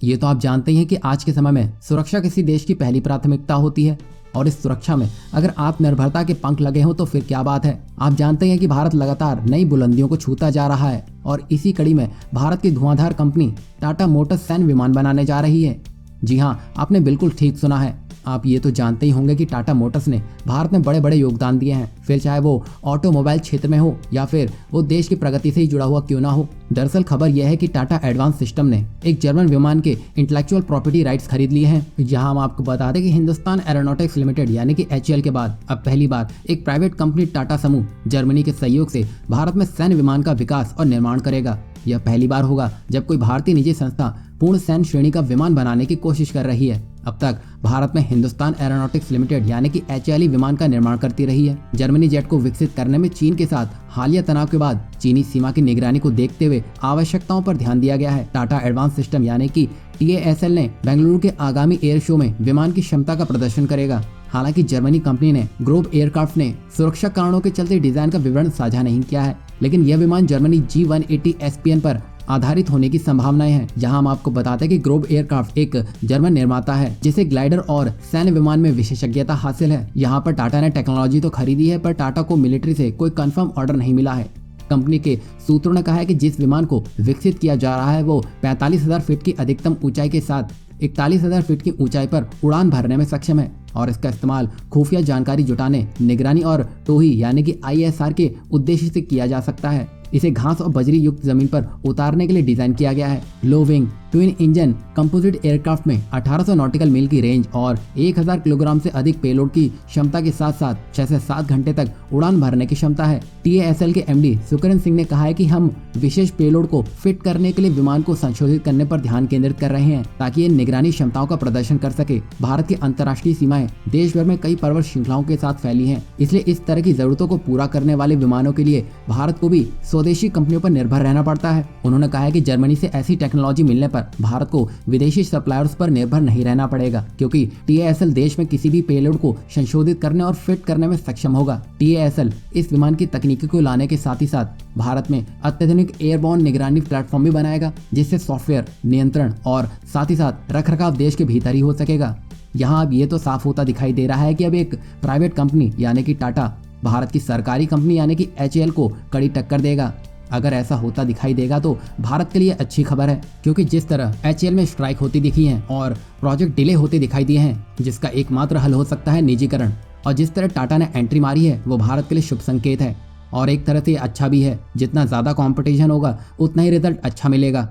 ये तो आप जानते ही हैं कि आज के समय में सुरक्षा किसी देश की पहली प्राथमिकता होती है और इस सुरक्षा में अगर आत्मनिर्भरता के पंख लगे हों तो फिर क्या बात है। आप जानते हैं कि भारत लगातार नई बुलंदियों को छूता जा रहा है और इसी कड़ी में भारत की धुआंधार कंपनी टाटा मोटर्स सैन्य विमान बनाने जा रही है। जी हाँ, आपने बिल्कुल ठीक सुना है। आप ये तो जानते ही होंगे कि टाटा मोटर्स ने भारत में बड़े बड़े योगदान दिए हैं, फिर चाहे वो ऑटोमोबाइल क्षेत्र में हो या फिर वो देश की प्रगति से ही जुड़ा हुआ क्यों ना हो। दरअसल खबर यह है कि टाटा एडवांस सिस्टम ने एक जर्मन विमान के इंटेलेक्चुअल प्रॉपर्टी राइट्स खरीद लिए हैं। यहाँ हम आपको बता दें कि हिंदुस्तान एरोनॉटिक्स लिमिटेड यानी कि HAL के बाद अब पहली बार एक प्राइवेट कंपनी टाटा समूह जर्मनी के सहयोग से भारत में सैन्य विमान का विकास और निर्माण करेगा। यह पहली बार होगा जब कोई भारतीय निजी संस्था पूर्ण सैन्य श्रेणी का विमान बनाने की कोशिश कर रही है। अब तक भारत में हिंदुस्तान एरोनॉटिक्स लिमिटेड यानी कि HAL विमान का निर्माण करती रही है। जर्मनी जेट को विकसित करने में चीन के साथ हालिया तनाव के बाद चीनी सीमा की निगरानी को देखते हुए आवश्यकताओं पर ध्यान दिया गया है। टाटा एडवांस सिस्टम यानी कि TASL ने बेंगलुरु के आगामी एयर शो में विमान की क्षमता का प्रदर्शन करेगा। हालांकि जर्मनी कंपनी ने ग्रोव एयरक्राफ्ट ने सुरक्षा कारणों के चलते डिजाइन का विवरण साझा नहीं किया है, लेकिन यह विमान जर्मनी G180 SPN पर आधारित होने की संभावनाएं हैं। जहां हम आपको बताते हैं कि ग्रोव एयरक्राफ्ट एक जर्मन निर्माता है जिसे ग्लाइडर और सैन्य विमान में विशेषज्ञता हासिल है। यहां पर टाटा ने टेक्नोलॉजी तो खरीदी है पर टाटा को मिलिट्री से कोई कंफर्म ऑर्डर नहीं मिला है। कंपनी के सूत्रों ने कहा है कि जिस विमान को विकसित किया जा रहा है वो 45,000 फीट की अधिकतम ऊंचाई के साथ 41,000 फीट की ऊंचाई पर उड़ान भरने में सक्षम है और इसका इस्तेमाल खुफिया जानकारी जुटाने, निगरानी और टोही यानी कि ISR के उद्देश्य से किया जा सकता है। इसे घास और बजरी युक्त जमीन पर उतारने के लिए डिजाइन किया गया है। Low wing twin engine composite aircraft में 1800 नॉटिकल मील की रेंज और 1000 किलोग्राम से अधिक पेलोड की क्षमता के साथ साथ 6 से 7 घंटे तक उड़ान भरने की क्षमता है। TASL के MD सुकरन सिंह ने कहा है कि हम विशेष पेलोड को फिट करने के लिए विमान को संशोधित करने पर ध्यान केंद्रित कर रहे हैं ताकि ये निगरानी क्षमताओं का प्रदर्शन कर सके। भारत की अंतर्राष्ट्रीय सीमाएं देश भर में कई पर्वत श्रृंखलाओं के साथ फैली हैं, इसलिए इस तरह की जरूरतों को पूरा करने वाले विमानों के लिए भारत को भी स्वदेशी कंपनियों पर निर्भर रहना पड़ता है। उन्होंने कहा है कि जर्मनी से ऐसी टेक्नोलॉजी मिलने पर भारत को विदेशी सप्लायर्स पर निर्भर नहीं रहना पड़ेगा, क्योंकि TASL देश में किसी भी पेलोड को संशोधित करने और फिट करने में सक्षम होगा। TASL इस विमान की तकनीकी को लाने के साथ ही साथ भारत में अत्याधुनिक एयरबोर्न निगरानी प्लेटफॉर्म भी बनाएगा, जिससे सॉफ्टवेयर नियंत्रण और साथ ही साथ रखरखाव देश के भीतर ही हो सकेगा। यहाँ अब ये तो साफ होता दिखाई दे रहा है कि अब एक प्राइवेट कंपनी यानी कि टाटा भारत की सरकारी कंपनी यानी कि HAL को कड़ी टक्कर देगा। अगर ऐसा होता दिखाई देगा तो भारत के लिए अच्छी खबर है, क्योंकि जिस तरह HAL में स्ट्राइक होती दिखी है और प्रोजेक्ट डिले होते दिखाई दिए हैं, जिसका एकमात्र हल हो सकता है निजीकरण, और जिस तरह टाटा ने एंट्री मारी है वो भारत के लिए शुभ संकेत है और एक तरह से अच्छा भी है। जितना ज्यादा कंपटीशन होगा उतना ही रिजल्ट अच्छा मिलेगा।